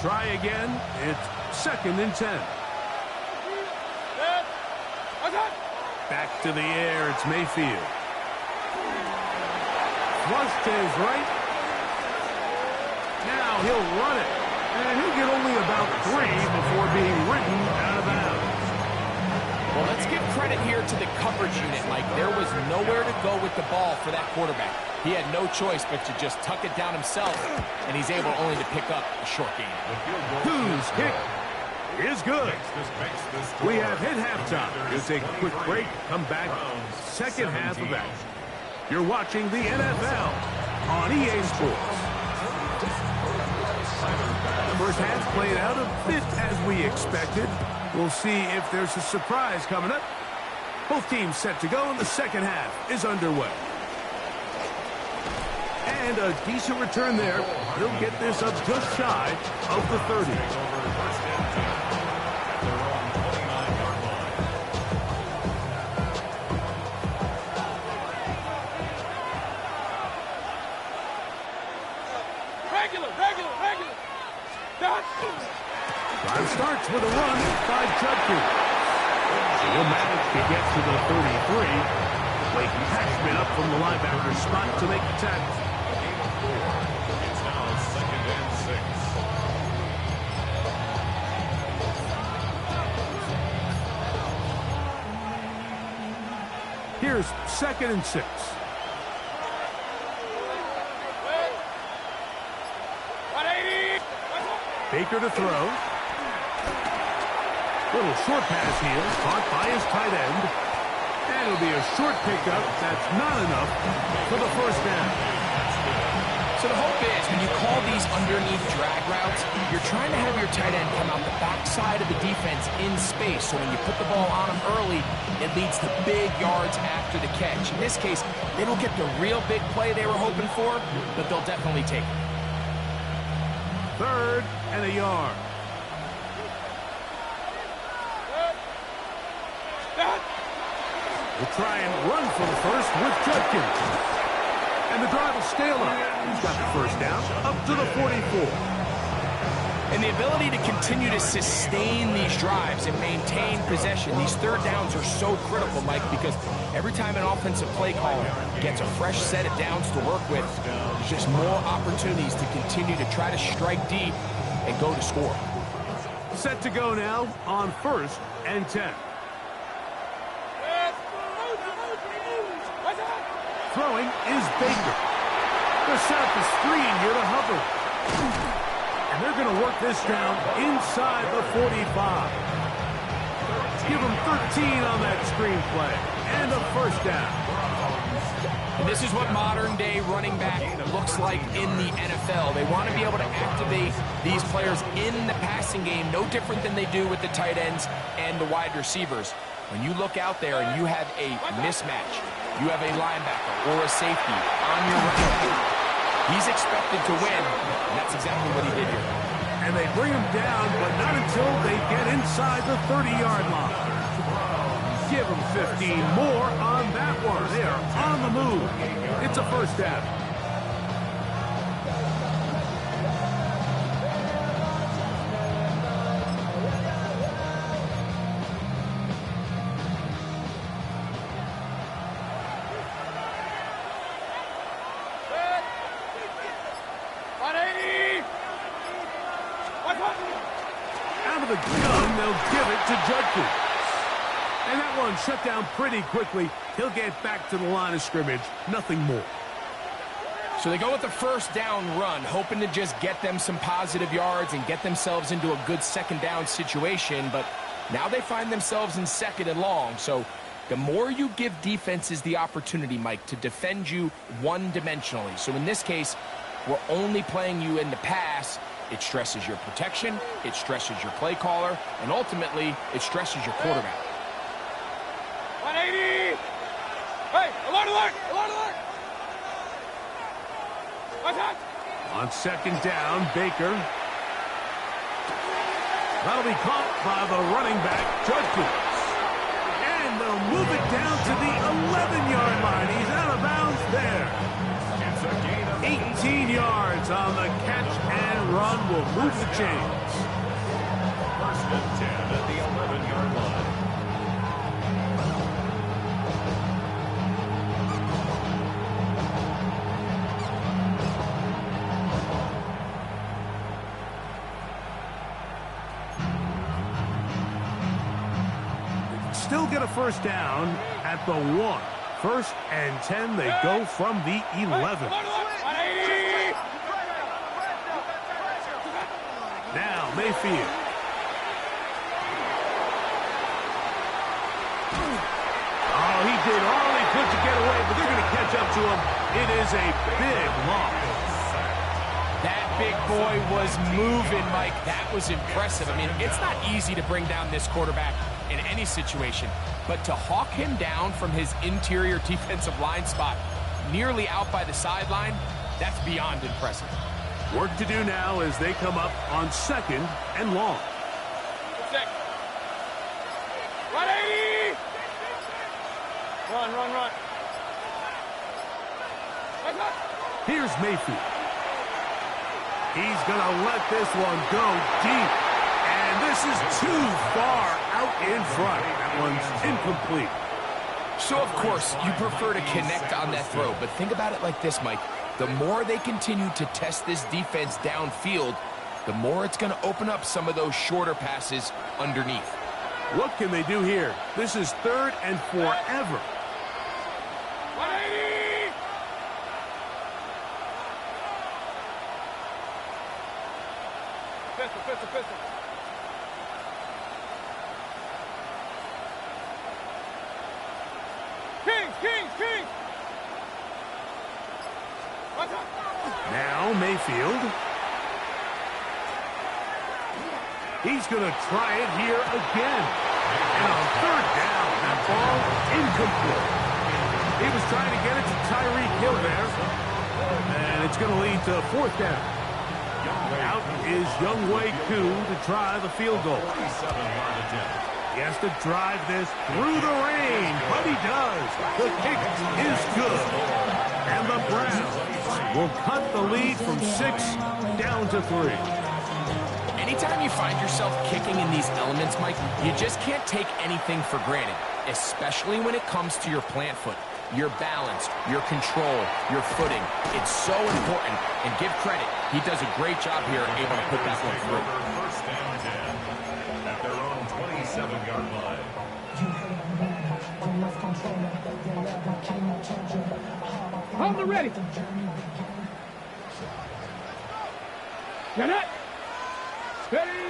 try again. It's 2nd and 10. Back to the air, it's Mayfield. Flush to his right. Now he'll run it. And he'll get only about 3 before being ridden out of bounds. Well, let's give credit here to the coverage unit, Mike. There was nowhere to go with the ball for that quarterback. He had no choice but to just tuck it down himself, and he's able only to pick up a short gain. Whose kick is good. We have hit halftime. We'll take a quick break, come back, second half of action. You're watching the NFL on EA Sports. The first half played out a bit as we expected. We'll see if there's a surprise coming up. Both teams set to go, and the second half is underway. And a decent return there. He'll get this up just shy of the 30. Drive starts with a run by Judkins. He'll manage to get to the 33. Late Cashman up from the linebacker spot to make the tackle. It's now 2nd and 6. Here's 2nd and 6. Baker to throw. Little short pass here, caught by his tight end. And it'll be a short pickup. That's not enough for the first down. So the hope is when you call these underneath drag routes, you're trying to have your tight end come out the backside of the defense in space. So when you put the ball on him early, it leads to big yards after the catch. In this case, they don't get the real big play they were hoping for, but they'll definitely take it. 3rd and a yard. We'll try and run for the first with Judkins. And the drive will scale up. He's got the first down up to the 44. And the ability to continue to sustain these drives and maintain possession, these third downs are so critical, Mike, because every time an offensive play caller gets a fresh set of downs to work with, there's just more opportunities to continue to try to strike deep and go to score. Set to go now on 1st and 10. Throwing is Baker. The South is 3 here to Hubbard. And they're going to work this down inside the 45. Give them 13 on that screenplay. And a first down. And this is what modern-day running back looks like in the NFL. They want to be able to activate these players in the passing game, no different than they do with the tight ends and the wide receivers. When you look out there and you have a mismatch, you have a linebacker or a safety on your running back, he's expected to win, and that's exactly what he did here. And they bring him down, but not until they get inside the 30-yard line. Give them 15 more on that one. They are on the move. It's a first down. Out of the gun, they'll give it to Judkins. And that one shut down pretty quickly. He'll get back to the line of scrimmage. Nothing more. So they go with the first down run, hoping to just get them some positive yards and get themselves into a good second down situation. But now they find themselves in 2nd and long. So the more you give defenses the opportunity, Mike, to defend you one-dimensionally. So in this case, we're only playing you in the pass. It stresses your protection, it stresses your play caller, and ultimately, it stresses your quarterback. 180! Hey, alert, alert, alert, alert! What's that? On 2nd down, Baker. That'll be caught by the running back, Judkins. And they'll move it down to the 11-yard line. He's out of bounds there. 18 yards on the catch and run will move the chains. First and 10 at the 11-yard line. Still get a first down at the 1. First and 10, they go from the 11. Now Mayfield. Oh, he did all he could to get away, but they're going to catch up to him. It is a big loss. That big boy was moving, Mike. That was impressive. I mean, it's not easy to bring down this quarterback in any situation, but to hawk him down from his interior defensive line spot, nearly out by the sideline, that's beyond impressive. Work to do now as they come up on 2nd and long. 180! Run. Here's Mayfield. He's going to let this one go deep. And this is too far out in front. That one's incomplete. So, of course, you prefer to connect on that throw, but think about it like this, Mike. The more they continue to test this defense downfield, the more it's going to open up some of those shorter passes underneath. What can they do here? This is 3rd and forever. 180! Pistol. Kings! Now Mayfield. He's going to try it here again. And on 3rd down, that ball incomplete. He was trying to get it to Tyreek Hill there. And it's going to lead to 4th down. Out is Younghoe Koo to try the field goal. 37-yard attempt. He has to drive this through the rain, but he does. The kick is good. And the Browns will cut the lead from 6 down to 3. Anytime you find yourself kicking in these elements, Mike, you just can't take anything for granted, especially when it comes to your plant foot. Your balance, your control, your footing. It's so important. And give credit, he does a great job here able to put that one through. First and 10 at their own 27-yard line. Hold it ready. Get it. Steady.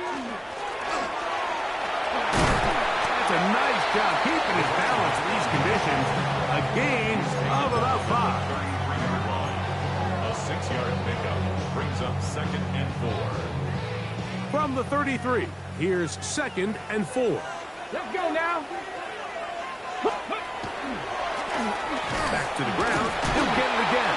That's a nice job keeping his balance in these conditions. A gain of about 5. 33-yard line. A 6-yard pickup brings up 2nd and 4. From the 33, here's 2nd and 4. Let's go now. Back to the ground. He'll get it again.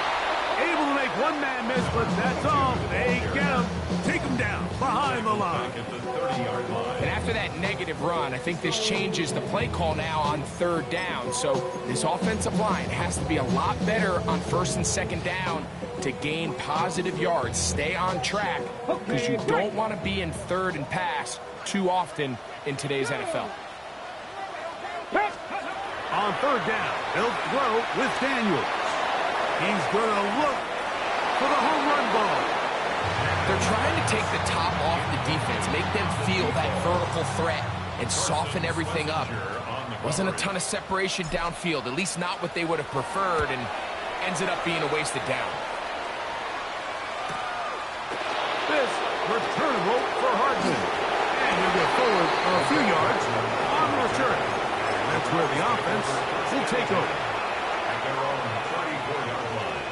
Able to make one man miss, but that's all. They get him. Take him down behind the line. Back at the 30-yard line. And after that negative run, I think this changes the play call now on 3rd down. So this offensive line has to be a lot better on 1st and 2nd down to gain positive yards. Stay on track because you don't want to be in 3rd and pass too often in today's NFL. On 3rd down, they'll throw with Daniels. He's going to look for the home run ball. They're trying to take the top off the defense, make them feel that vertical threat, and soften everything up. Wasn't a ton of separation downfield, at least not what they would have preferred, and ends it up being a wasted down. This returnable for Hardman. And he'll go forward a few yards on the return. And that's where the offense will take over. At their own 34-yard line.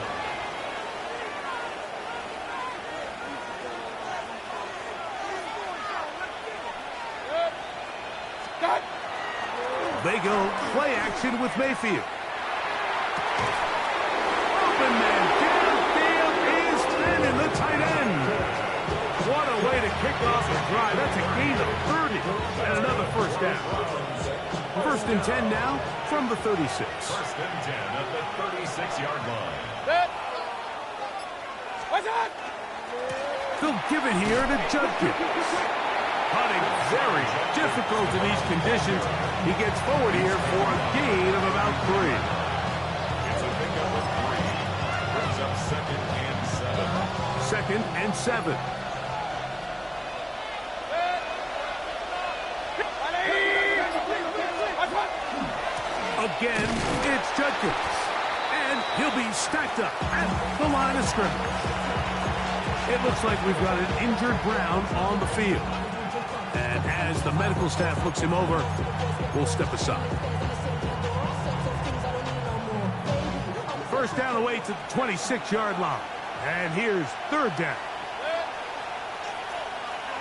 They go play action with Mayfield. Open man downfield is spinning the tight end. What a way to kick off the drive. That's a gain of 30 and another first down. 1st and 10 now from the 36. 1st and 10 at the 36-yard line. What's that? They'll give it here to Judkins. Putting very difficult in these conditions. He gets forward here for a gain of about 3. It's a pickup of 3. Brings up 2nd and 7. 2nd and 7. Again, it's Judkins. And he'll be stacked up at the line of scrimmage. It looks like we've got an injured Brown on the field. And as the medical staff looks him over, we'll step aside. First down away to the 26-yard line. And here's 3rd down.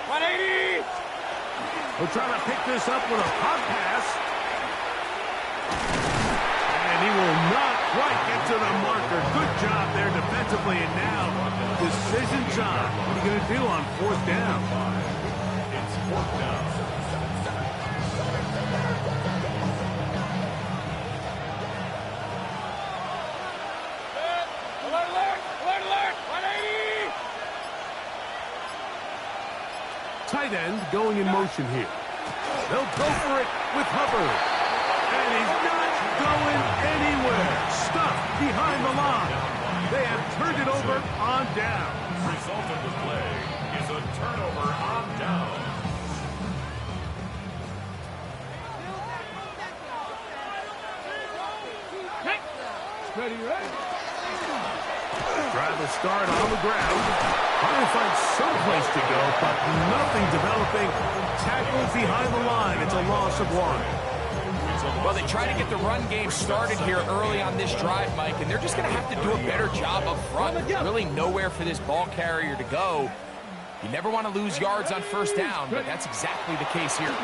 180! We'll try to pick this up with a hot pass. And he will not quite get to the marker. Good job there defensively. And now, decision time. What are you going to do on 4th down? It's 4th down. Alert, alert! Alert, alert! 180! Tight end going in motion here. They'll go for it with Hubbard. And he's not going anywhere. Stuffed behind the line. They have turned it over on down. Result of the play is a turnover on down. Ready, ready? Try to start on the ground. Trying to find some place to go, but nothing developing. Tackled behind the line. It's a loss of 1. Well, they try to get the run game started here early on this drive, Mike, and they're just going to have to do a better job up front. There's really nowhere for this ball carrier to go. You never want to lose yards on 1st down, but that's exactly the case here.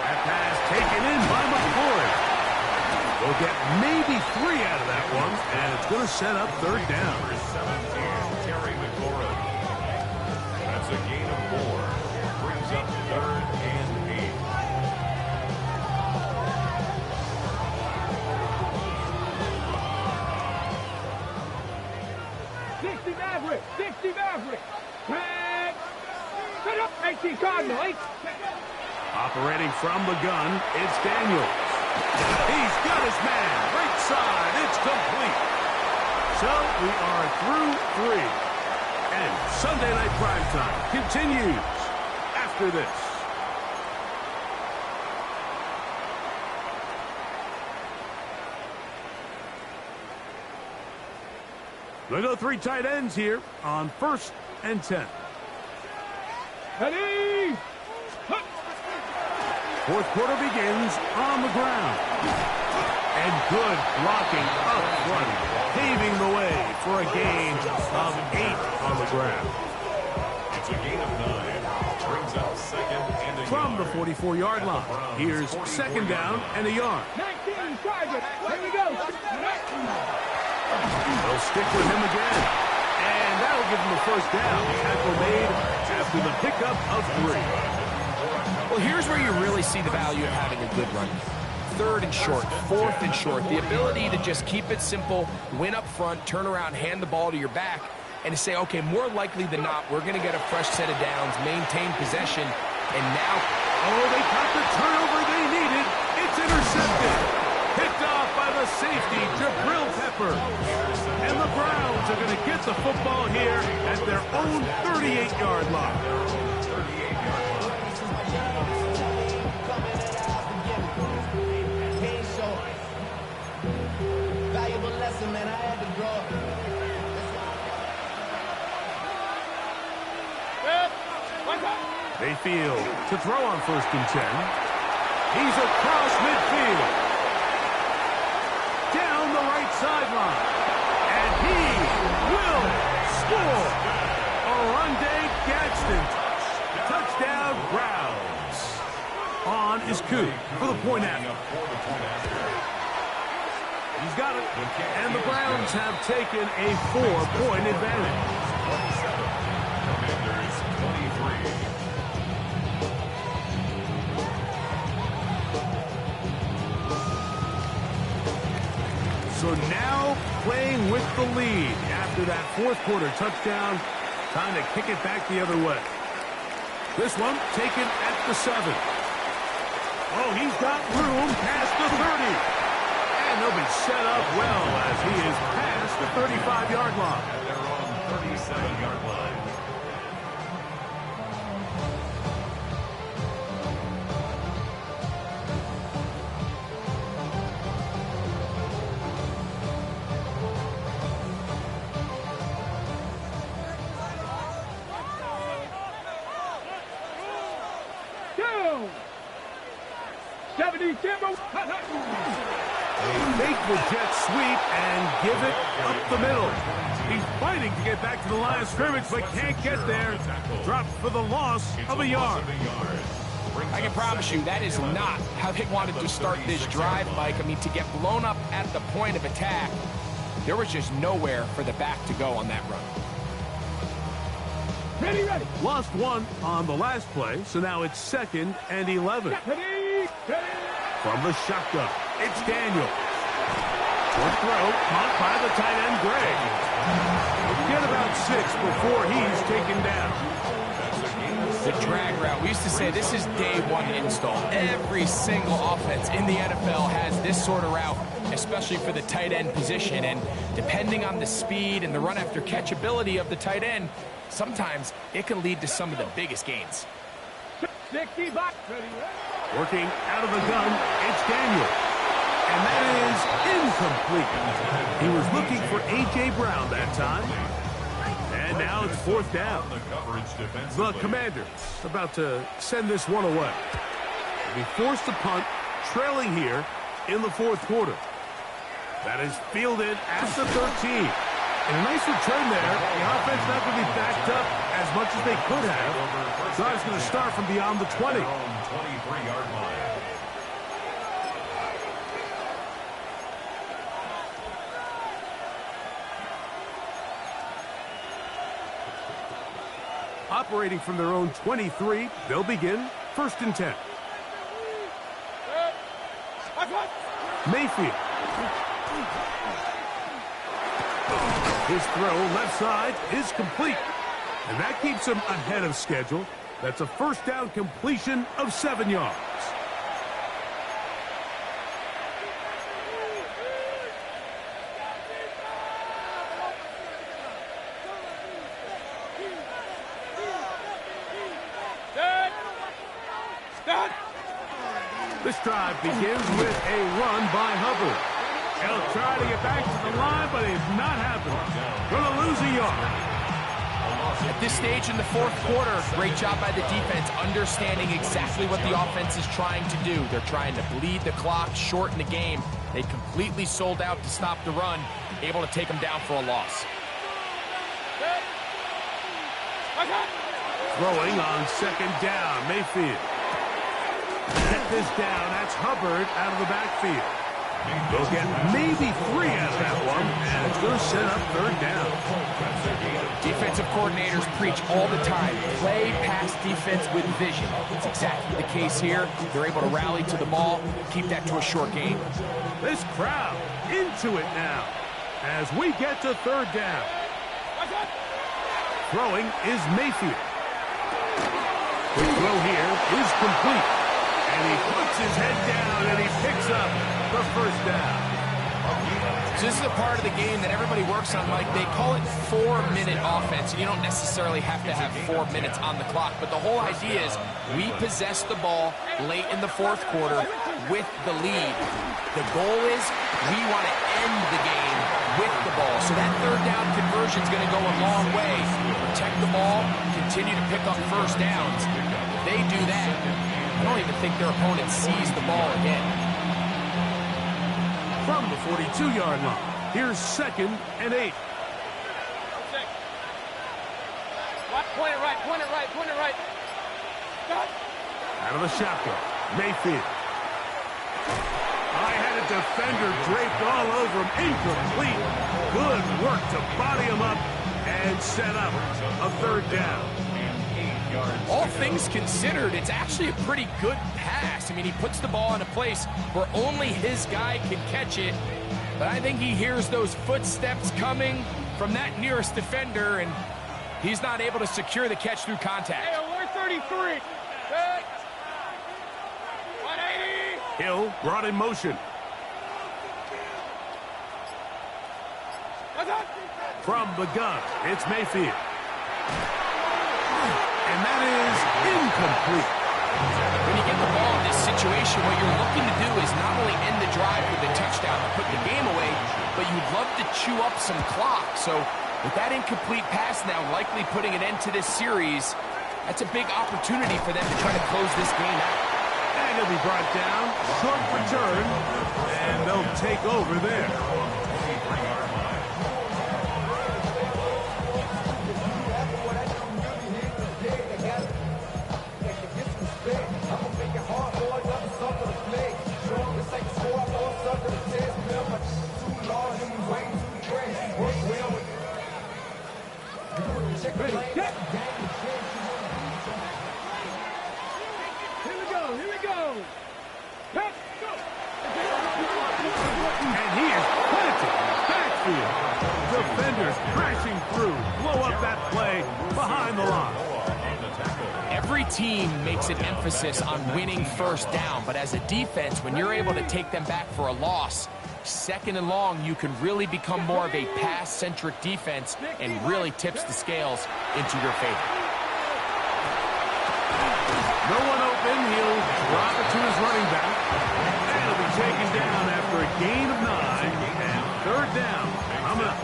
That pass taken in by McCoy. We'll get maybe 3 out of that one, and it's going to set up 3rd down. Number 17, Terry McLaurin. That's a gain of 4. Brings up 3rd and 60 Maverick! 60 Maverick! Tag! Set up! 18 Cardinal! 8! Operating from the gun, it's Daniels. He's got his man. Right side. It's complete. So we are through 3. And Sunday Night Primetime continues after this. We'll go 3 tight ends here on 1st and 10. Ready! 4th quarter begins on the ground. And good blocking up front, paving the way for a gain of 8 on the ground. It's a gain of 9. Brings up 2nd and a From the yard. 44-yard line, here's 2nd down and a yard. 19 target! Here we go! They'll stick with him again. And that'll give him the 1st down. Tackle made after the pickup of 3. Well, here's where you really see the value of having a good run. 3rd and short, 4th and short. The ability to just keep it simple, win up front, turn around, hand the ball to your back, and to say, okay, more likely than not, we're going to get a fresh set of downs, maintain possession, and now... Oh, they got the turnover they needed. It's intercepted. Picked off by the safety, Jabril Pepper. And the Browns are going to get the football here at their own 38-yard line. Valuable lesson, man. I had to grow up. Mayfield to throw on 1st and 10. He's across midfield. Down the right sideline. And he will score. Oronde Gadsden. Touchdown, Browns. On is Coop for the point after. He's got it. And the Browns have taken a 4-point advantage. 27. Commanders 23. So now playing with the lead after that 4th quarter touchdown Time to kick it back the other way. This one taken at the 7. Oh, he's got room past the 30. And they'll be set up well as he is past the 35-yard line. And they're on 37-yard line. They make the jet sweep and give it up the middle. He's fighting to get back to the line of scrimmage, but can't get there. Dropped for the loss of a yard. I can promise you that is not how they wanted to start this drive, Mike. I mean, to get blown up at the point of attack, there was just nowhere for the back to go on that run. Ready. Lost one on the last play, so now it's 2nd and 11. Ready. From the shotgun, it's Daniel. Short throw, caught by the tight end, Gray. He'll get about 6 before he's taken down. The drag route. We used to say this is day one install. Every single offense in the NFL has this sort of route, especially for the tight end position. And depending on the speed and the run after catch ability of the tight end, sometimes it can lead to some of the biggest gains. 60 back. Working out of the gun, it's Daniel. And that is incomplete. He was looking for A.J. Brown that time. And now it's 4th down. The Commanders about to send this one away. They'll be forced to punt, trailing here in the 4th quarter. That is fielded at the 13. And a nice return there. The offense not going to be backed up as much as they could have. Drive's going to start from beyond the 20. 23-yard line. Operating from their own 23, they'll begin 1st and 10. Mayfield. His throw left side is complete. And that keeps him ahead of schedule. That's a 1st down completion of 7 yards. This drive begins with a run by Hubbard. He'll try to get back to the line, but it's not happening. Gonna lose a yard. At this stage in the 4th quarter, great job by the defense understanding exactly what the offense is trying to do. They're trying to bleed the clock, shorten the game. They completely sold out to stop the run, able to take them down for a loss. Throwing on 2nd down, Mayfield. Get this down, that's Hubbard out of the backfield. They'll get maybe 3 out of that one, and it's going to set up 3rd down. Defensive coordinators preach all the time, play pass defense with vision. It's exactly the case here. They're able to rally to the ball, keep that to a short game. This crowd into it now as we get to 3rd down. Throwing is Mayfield. The throw here is complete. And he puts his head down and he picks up the 1st down. So this is a part of the game that everybody works on, Mike. They call it 4-minute offense. You don't necessarily have to have 4 minutes on the clock, but the whole idea is we possess the ball late in the 4th quarter with the lead. The goal is we want to end the game with the ball. So that 3rd down conversion is going to go a long way. Protect the ball, continue to pick up 1st downs. They do that. I don't even think their opponent sees the ball again. From the 42-yard line, here's 2nd and 8. Point it right. Out of the shotgun, Mayfield. I had a defender draped all over him, incomplete. Good work to body him up and set up a 3rd down. All things considered, it's actually a pretty good pass. I mean, he puts the ball in a place where only his guy can catch it. But I think he hears those footsteps coming from that nearest defender, and He's not able to secure the catch through contact. Hey, 133. 180. Hill brought in motion. From the gun, it's Mayfield. And that is incomplete. When you get the ball in this situation, what you're looking to do is not only end the drive with a touchdown to put the game away, but you'd love to chew up some clock. So with that incomplete pass now likely putting an end to this series, that's a big opportunity for them to try to close this game out. And he'll be brought down, short return, and they'll take over there. Here we go. Let's go. And he is planted in the backfield. Defenders crashing through, blow up that play behind the line. Every team makes an emphasis on winning first down, but as a defense, when you're able to take them back for a loss, second and long, you can really become more of a pass-centric defense and really tips the scales into your favor. No one open. He'll drop it to his running back. And he'll be taken down after a gain of 9. And third down coming up.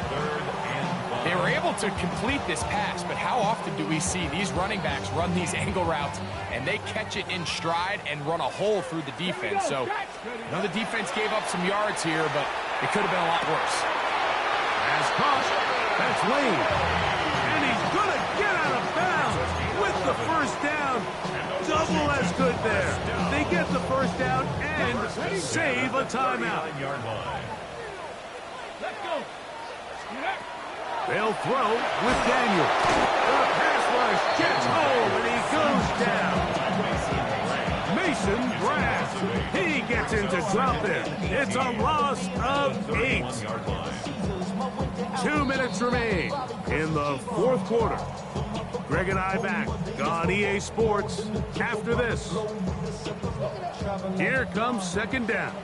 They were able to complete this pass, but how often do we see these running backs run these angle routes and they catch it in stride and run a hole through the defense? So, I know the defense gave up some yards here, but it could have been a lot worse. As caught, that's Lane. And he's going to get out of bounds with the first down. Double as good there. They get the first down and save a timeout. Let's go. They'll throw with Daniel. The pass rush gets home and he goes down. Mason Brass. He gets into drop there. It's a loss of 8. 2 minutes remain in the fourth quarter. Greg and I back on EA Sports after this. Here comes second down.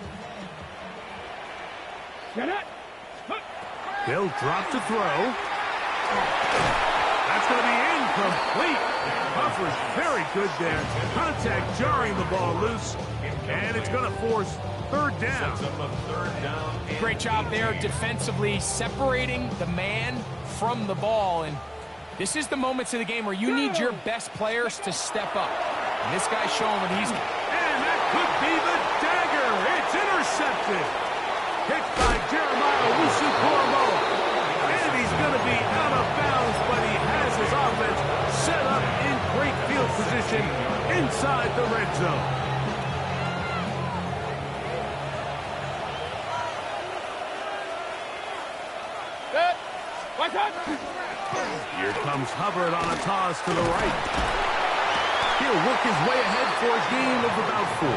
They'll drop to throw. That's going to be incomplete. Buffer's very good there. Contact jarring the ball loose. And it's going to force third down. Great job there defensively, separating the man from the ball. And this is the moments of the game where you need your best players to step up. And this guy's showing what he's... And that could be the dagger. It's intercepted. Hit by Jeremiah Wusu-Koromoa. And he's going to be out of bounds, but he has his offense set up in great field position inside the red zone. Here comes Hubbard on a toss to the right. He'll work his way ahead for a gain of about 4.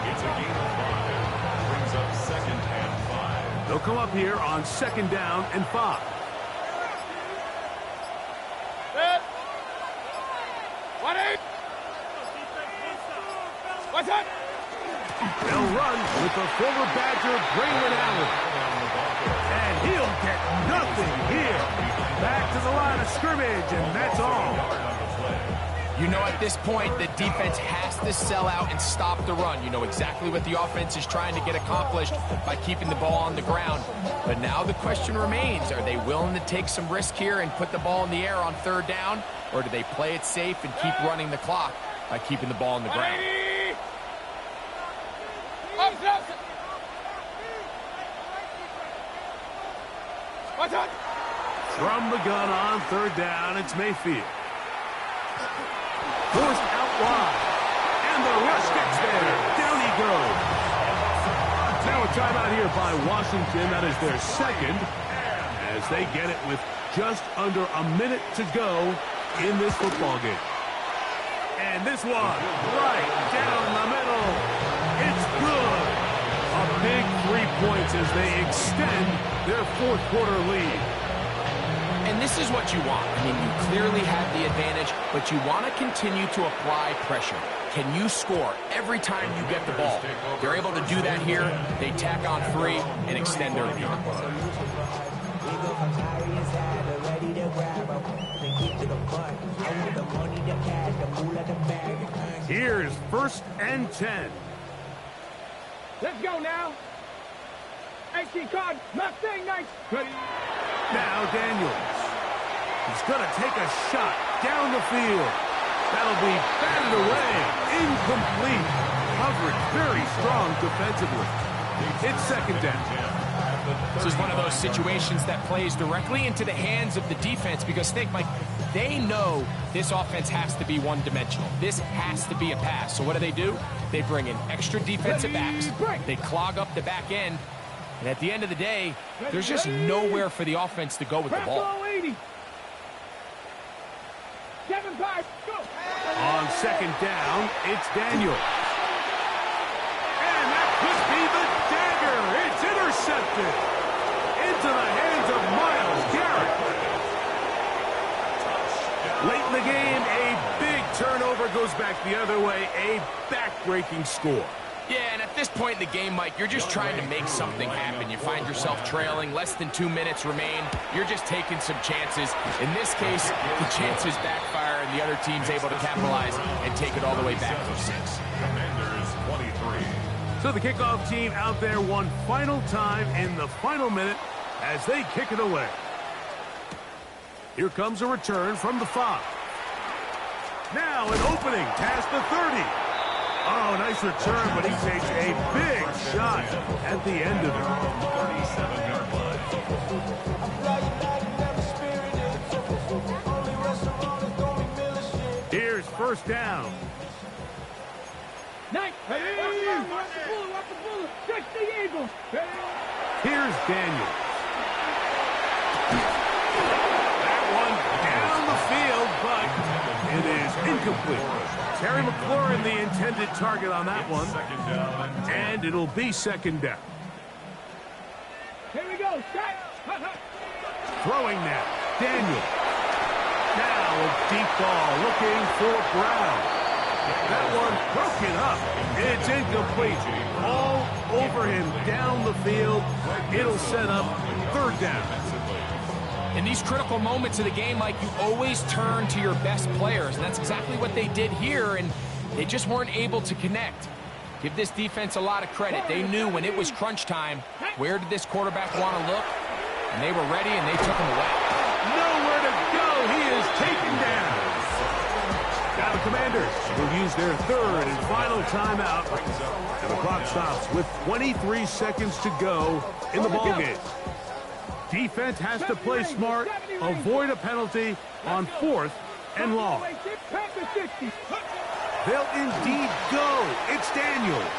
It's a gain of 5. Brings up second and 5. They'll come up here on second down and 5. What's that? They'll run with the former Badger, Braylon Allen. And he'll get nothing here. Back to the line of scrimmage, and that's all. You know, at this point, the defense has to sell out and stop the run. You know exactly what the offense is trying to get accomplished by keeping the ball on the ground. But now the question remains, are they willing to take some risk here and put the ball in the air on third down? Or do they play it safe and keep running the clock by keeping the ball on the ground? From the gun on third down, it's Mayfield. Forced out wide. And the rush gets there. Down he goes. Now a timeout here by Washington. That is their second. As they get it with just under a minute to go in this football game. And this one, right down the middle. It's good. A big 3 points as they extend their fourth quarter lead. And this is what you want. I mean, you clearly have the advantage, but you want to continue to apply pressure. Can you score every time you get the ball? They're able to do that here. They tack on 3 and extend their lead. Here's 1st and 10. Let's go now. 18 card, Mustang nice. Now Daniels. He's going to take a shot down the field. That'll be batted away. Incomplete. Coverage very strong defensively. It's 2nd down. This is one of those situations that plays directly into the hands of the defense because think, Mike, they know this offense has to be one-dimensional. This has to be a pass. So what do? They bring in extra defensive backs. They clog up the back end. And at the end of the day, there's just nowhere for the offense to go with the ball. 7-5, go. On 2nd down, it's Daniels. And that could be the dagger. It's intercepted. Into the hands of Myles Garrett. Late in the game, a big turnover goes back the other way. A back-breaking score. Yeah, and at this point in the game, Mike, you're just trying to make something happen. You find yourself trailing, less than 2 minutes remain. You're just taking some chances. In this case, the chances backfire, and the other team's able to capitalize and take it all the way back for 6. Commanders 23. So the kickoff team out there one final time in the final minute as they kick it away. Here comes a return from the 5. Now an opening past the 30. Oh, nice return, but he takes a big shot at the end of it. 37-yard line. Here's 1st down. Nice. Watch the bullet. Catch the eagle. Here's Daniels. That one down the field, but it is incomplete. Terry McLaurin, the intended target on that one. And it'll be 2nd down. Here we go. Throwing now. Daniels. Now a deep ball looking for Brown. That one broken up. It's incomplete. All over him down the field. It'll set up 3rd down. In these critical moments of the game, Mike, you always turn to your best players, and that's exactly what they did here, and they just weren't able to connect. Give this defense a lot of credit. They knew when it was crunch time, where did this quarterback want to look, and they were ready, and they took him away. Nowhere to go. He is taken down. Now the Commanders will use their 3rd and final timeout, and the clock stops with 23 seconds to go in the ballgame. Defense has to play smart, avoid a penalty on 4th and long. They'll indeed go. It's Daniels.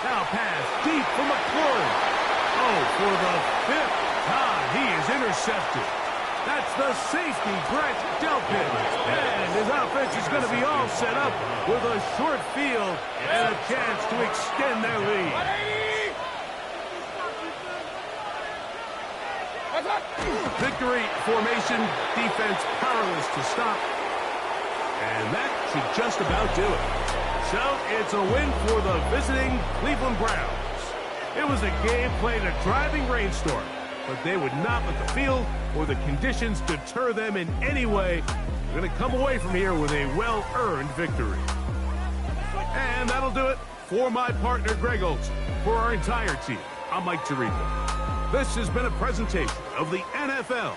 Now pass deep for McLaurin. Oh, for the 5th time, he is intercepted. That's the safety Brett Delpit. And his offense is going to be all set up with a short field and a chance to extend their lead. Victory formation, defense powerless to stop. And that should just about do it. So it's a win for the visiting Cleveland Browns. It was a game played in a driving rainstorm, but they would not let the field or the conditions deter them in any way. They're going to come away from here with a well-earned victory. And that'll do it for my partner, Greg Olson. For our entire team, I'm Mike Tirico. This has been a presentation of the NFL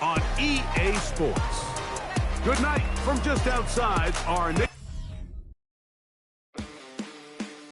on EA Sports. Good night from just outside our